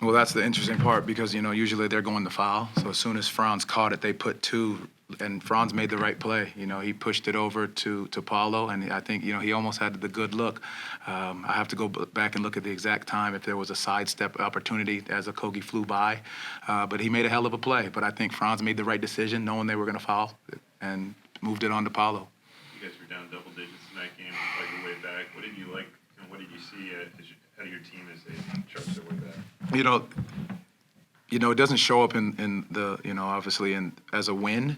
Well, that's the interesting part because, usually they're going to foul. So as soon as Franz caught it, they put two, and Franz made the right play. He pushed it over to Paulo, and I think, he almost had the good look. I have to go back and look at the exact time if there was a sidestep opportunity as Okogie flew by. But he made a hell of a play. But I think Franz made the right decision, knowing they were going to foul, and moved it on to Paulo. You guys were down double digits in that game, fought your way back. What did you like, and what did you see out of your team as they charged their way back? It doesn't show up in the, obviously as a win,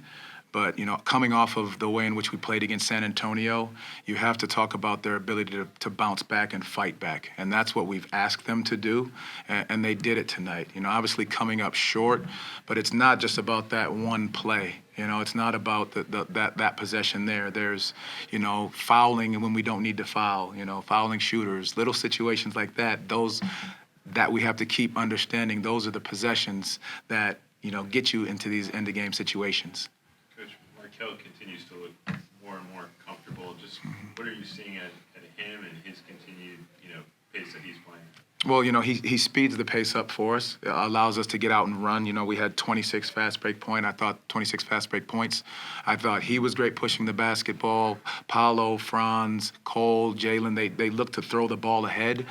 but, coming off of the way in which we played against San Antonio, you have to talk about their ability to bounce back and fight back. And that's what we've asked them to do, and they did it tonight. Obviously coming up short, but it's not just about that one play. It's not about that possession there. There's, fouling when we don't need to foul, fouling shooters, little situations like that. Those that we have to keep understanding. Those are the possessions that, get you into these end-of-game situations. Coach, Markelle continues to look more and more comfortable. Just what are you seeing at him and his continued, pace that he's playing? Well, he speeds the pace up for us. It allows us to get out and run. We had 26 fast break points. I thought he was great pushing the basketball. Paulo, Franz, Cole, Jalen, they look to throw the ball ahead,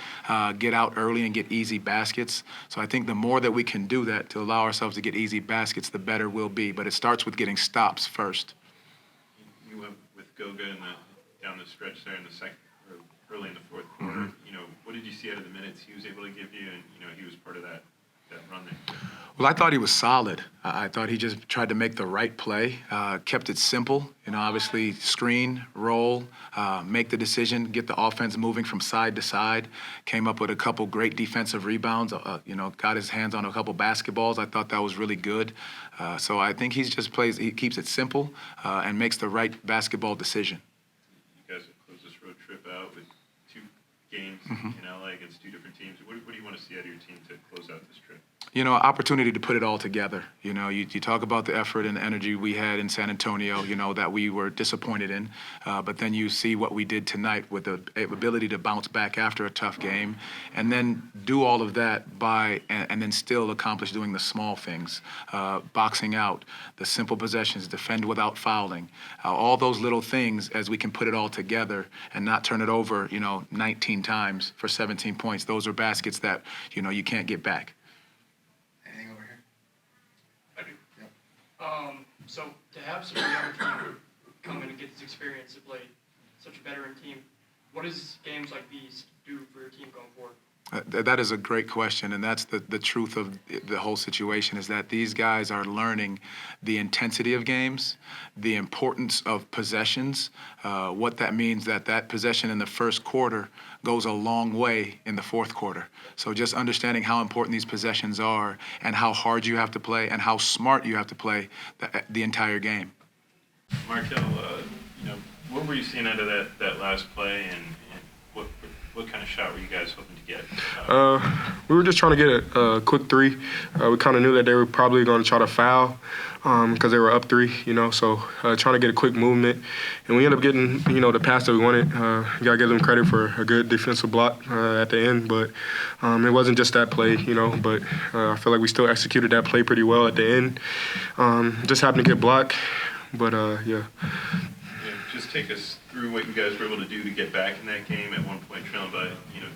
get out early and get easy baskets. So I think the more that we can do that to allow ourselves to get easy baskets, the better we'll be. But it starts with getting stops first. You went with Goga down the stretch there in the second, or early in the fourth quarter. What did you see out of the minutes he was able to give you? And, he was part of that run there. Well, I thought he was solid. I thought he just tried to make the right play, kept it simple. Obviously screen, roll, make the decision, get the offense moving from side to side. Came up with a couple great defensive rebounds. Got his hands on a couple basketballs. I thought that was really good. So I think he keeps it simple and makes the right basketball decision. You guys have closed this road trip out with 2 games in LA against 2 different teams. What do you want to see out of your team to close out this trip? Opportunity to put it all together. You talk about the effort and energy we had in San Antonio, that we were disappointed in. But then you see what we did tonight with the ability to bounce back after a tough game and then do all of that and then still accomplish doing the small things, boxing out, the simple possessions, defend without fouling, all those little things as we can put it all together and not turn it over, 19 times for 17 points. Those are baskets that, you can't get back. So to have such a young team come in and get this experience to play such a veteran team, what does games like these do for your team going forward? That is a great question, and that's the truth of the whole situation is that these guys are learning the intensity of games, the importance of possessions, what that means that possession in the first quarter goes a long way in the fourth quarter. So just understanding how important these possessions are and how hard you have to play and how smart you have to play the entire game. Markelle, what were you seeing out of that last play, and what kind of shot were you guys hoping to get? We were just trying to get a quick 3. We kind of knew that they were probably going to try to foul because they were up 3, so trying to get a quick movement. And we ended up getting, the pass that we wanted. You got to give them credit for a good defensive block at the end, but it wasn't just that play, but I feel like we still executed that play pretty well at the end. Just happened to get blocked, but yeah. Just take us through what you guys were able to do to get back in that game at one point, trailing by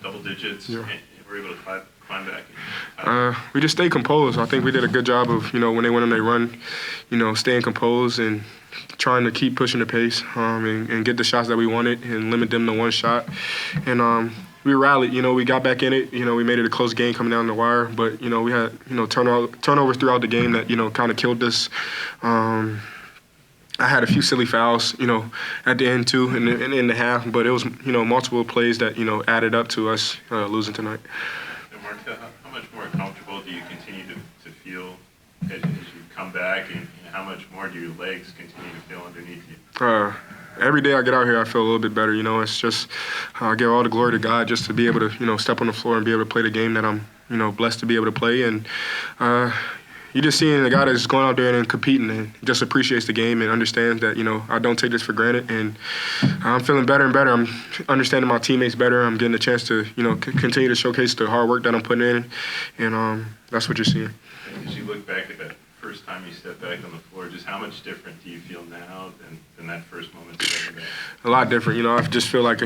double digits, and were able to climb back. We just stayed composed. I think we did a good job of when they went on their run, staying composed and trying to keep pushing the pace and get the shots that we wanted and limit them to one shot. And we rallied. We got back in it. We made it a close game coming down the wire, but we had turnovers throughout the game that kind of killed us. I had a few silly fouls, at the end too, in the half, but it was, multiple plays that, added up to us losing tonight. And Markelle, how much more comfortable do you continue to feel as you come back, and how much more do your legs continue to feel underneath you? Every day I get out here, I feel a little bit better. It's just I give all the glory to God just to be able to, step on the floor and be able to play the game that I'm, blessed to be able to play. And you just seeing a guy that's going out there and competing and just appreciates the game and understands that, I don't take this for granted. And I'm feeling better and better. I'm understanding my teammates better. I'm getting a chance to, continue to showcase the hard work that I'm putting in. And that's what you're seeing. As you look back at that first time you stepped back on the floor, just how much different do you feel now than that first moment stepping back? A lot different. I just feel like,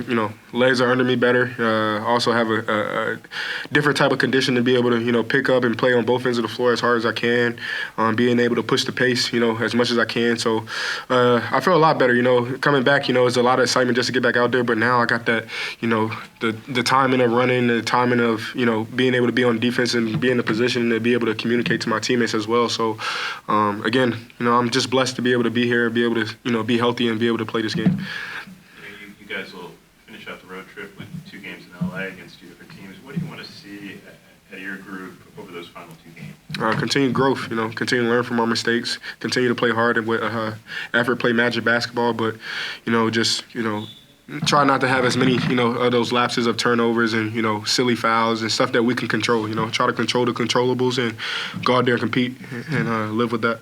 legs are under me better. Also have a different type of condition to be able to, pick up and play on both ends of the floor as hard as I can. Being able to push the pace, as much as I can. So I feel a lot better. Coming back, it's a lot of excitement just to get back out there. But now I got that, the timing of running, the timing of, being able to be on defense and be in the position to be able to communicate to my teammates as well. So, again, I'm just blessed to be able to be here, be able to, be healthy and be able to play this game. You guys will finish out the road trip with 2 games in LA against 2 different teams. What do you want to see out of your group over those final 2 games? Continued growth, continue to learn from our mistakes, continue to play hard and with effort, play magic basketball, but, try not to have as many, of those lapses of turnovers and, silly fouls and stuff that we can control, try to control the controllables and go out there and compete and live with that.